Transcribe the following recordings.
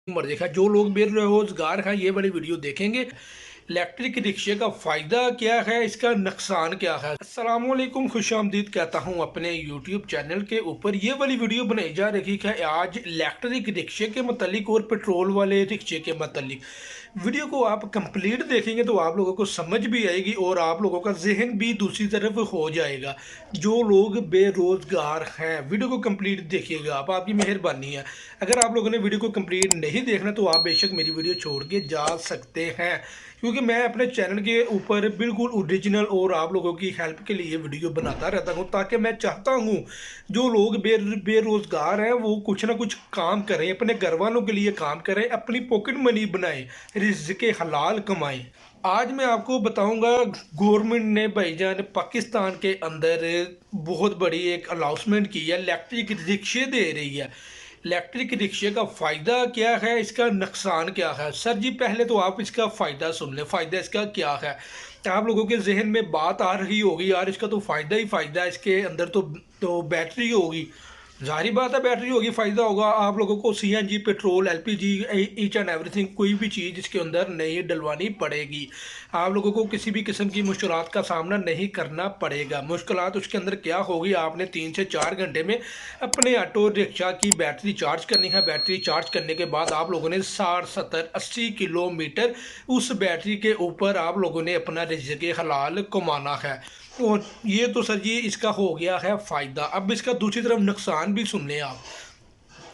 मर्जी है। जो लोग बेरोजगार हैं ये वाली वीडियो देखेंगे। इलेक्ट्रिक रिक्शे का फ़ायदा क्या है, इसका नुकसान क्या है। अस्सलामुअलैकुम, खुशामदीद कहता हूँ अपने यूट्यूब चैनल के ऊपर। ये वाली वीडियो बनाई जा रही है आज इलेक्ट्रिक रिक्शे के मतलब और पेट्रोल वाले रिक्शे के मतलब। वीडियो को आप कंप्लीट देखेंगे तो आप लोगों को समझ भी आएगी और आप लोगों का जहन भी दूसरी तरफ हो जाएगा। जो लोग बेरोज़गार हैं वीडियो को कंप्लीट देखिएगा आप, आपकी मेहरबानी है। अगर आप लोगों ने वीडियो को कंप्लीट नहीं देखना तो आप बेशक मेरी वीडियो छोड़ के जा सकते हैं, क्योंकि मैं अपने चैनल के ऊपर बिल्कुल ओरिजिनल और आप लोगों की हेल्प के लिए वीडियो बनाता रहता हूं, ताकि मैं चाहता हूं जो लोग बेरोज़गार हैं वो कुछ ना कुछ काम करें, अपने घर वालों के लिए काम करें, अपनी पॉकेट मनी बनाएं, रिज़्क़ हलाल कमाएं। आज मैं आपको बताऊंगा गवर्नमेंट ने भाईजान पाकिस्तान के अंदर बहुत बड़ी एक अनाउंसमेंट की है, इलेक्ट्रिक रिक्शे दे रही है। इलेक्ट्रिक रिक्शे का फ़ायदा क्या है, इसका नुकसान क्या है। सर जी पहले तो आप इसका फ़ायदा सुन लें, फ़ायदा इसका क्या है। आप लोगों के जहन में बात आ रही होगी यार इसका तो फ़ायदा ही फ़ायदा है, इसके अंदर तो बैटरी होगी। ज़ाहिर बात है बैटरी होगी, फ़ायदा होगा। आप लोगों को CNG, petrol, LPG, each and everything कोई भी चीज़ इसके अंदर नहीं डलवानी पड़ेगी। आप लोगों को किसी भी किस्म की मुश्किलात का सामना नहीं करना पड़ेगा। मुश्किलात उसके अंदर क्या होगी, आपने 3 से 4 घंटे में अपने ऑटो रिक्शा की बैटरी चार्ज करनी है। बैटरी चार्ज करने के बाद आप लोगों ने 60, 70, 80 किलोमीटर उस बैटरी के ऊपर आप लोगों ने अपना रिज़्क़ हलाल कमाना है। और ये तो सर जी इसका हो गया है फ़ायदा। अब इसका दूसरी तरफ नुकसान भी सुन लें आप।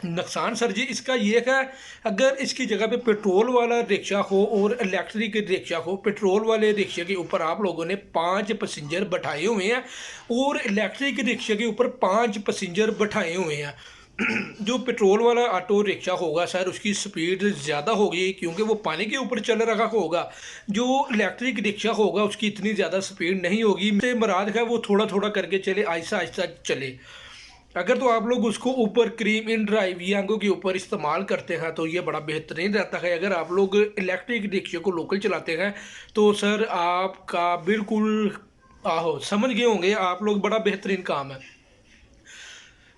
नुकसान सर जी इसका ये है, अगर इसकी जगह पे पेट्रोल वाला रिक्शा हो और इलेक्ट्रिक रिक्शा हो, पेट्रोल वाले रिक्शे के ऊपर आप लोगों ने 5 पैसेंजर बैठाए हुए हैं और इलेक्ट्रिक रिक्शे के ऊपर 5 पैसेंजर बैठाए हुए हैं। जो पेट्रोल वाला ऑटो रिक्शा होगा सर उसकी स्पीड ज़्यादा होगी, क्योंकि वो पानी के ऊपर चल रहा होगा। जो इलेक्ट्रिक रिक्शा होगा उसकी इतनी ज़्यादा स्पीड नहीं होगी, से मुराद है वो थोड़ा थोड़ा करके चले, आहिस्ता आहिस्ता चले। अगर तो आप लोग उसको ऊपर क्रीम इन ड्राइव या आगों के ऊपर इस्तेमाल करते हैं तो ये बड़ा बेहतरीन रहता है। अगर आप लोग इलेक्ट्रिक रिक्शे को लोकल चलाते हैं तो सर आपका बिल्कुल आहो समझ गए होंगे आप लोग, बड़ा बेहतरीन काम है।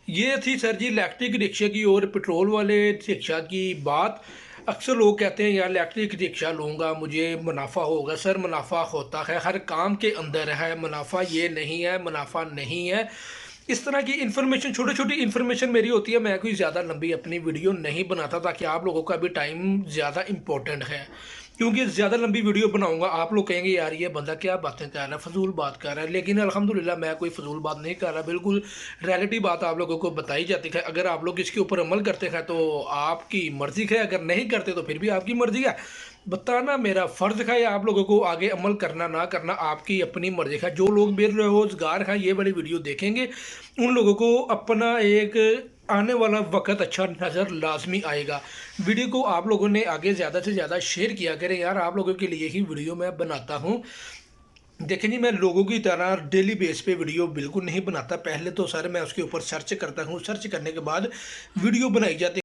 ये थी सर जी इलेक्ट्रिक रिक्शे की और पेट्रोल वाले रिक्शा की बात। अक्सर लोग कहते हैं यार इलेक्ट्रिक रिक्शा लूँगा मुझे मुनाफा होगा। सर मुनाफा होता है, हर काम के अंदर है मुनाफा, ये नहीं है मुनाफा नहीं है। इस तरह की इन्फॉर्मेशन, छोटी छोटी इन्फॉर्मेशन मेरी होती है, मैं कोई ज़्यादा लंबी अपनी वीडियो नहीं बनाता ताकि आप लोगों का भी टाइम ज़्यादा इम्पोर्टेंट है। क्योंकि ज़्यादा लंबी वीडियो बनाऊंगा आप लोग कहेंगे यार ये बंदा क्या बातें कर रहा है, फजूल बात कर रहा है। लेकिन अल्हम्दुलिल्लाह मैं कोई फजूल बात नहीं कर रहा, बिल्कुल रियलिटी बात आप लोगों को बताई जाती है। अगर आप लोग इसके ऊपर अमल करते हैं तो आपकी मर्ज़ी है, अगर नहीं करते तो फिर भी आपकी मर्ज़ी है। बताना मेरा फ़र्ज़ है, या आप लोगों को आगे अमल करना ना करना आपकी अपनी मर्ज़ी है। जो लोग बेरोज़गार हैं ये वाली वीडियो देखेंगे उन लोगों को अपना एक आने वाला वक्त अच्छा नज़र लाजमी आएगा। वीडियो को आप लोगों ने आगे ज़्यादा से ज़्यादा शेयर किया करें यार, आप लोगों के लिए ही वीडियो मैं बनाता हूँ। देखें जी मैं लोगों की तरह डेली बेस पे वीडियो बिल्कुल नहीं बनाता। पहले तो सर मैं उसके ऊपर सर्च करता हूँ, सर्च करने के बाद वीडियो बनाई जाती है।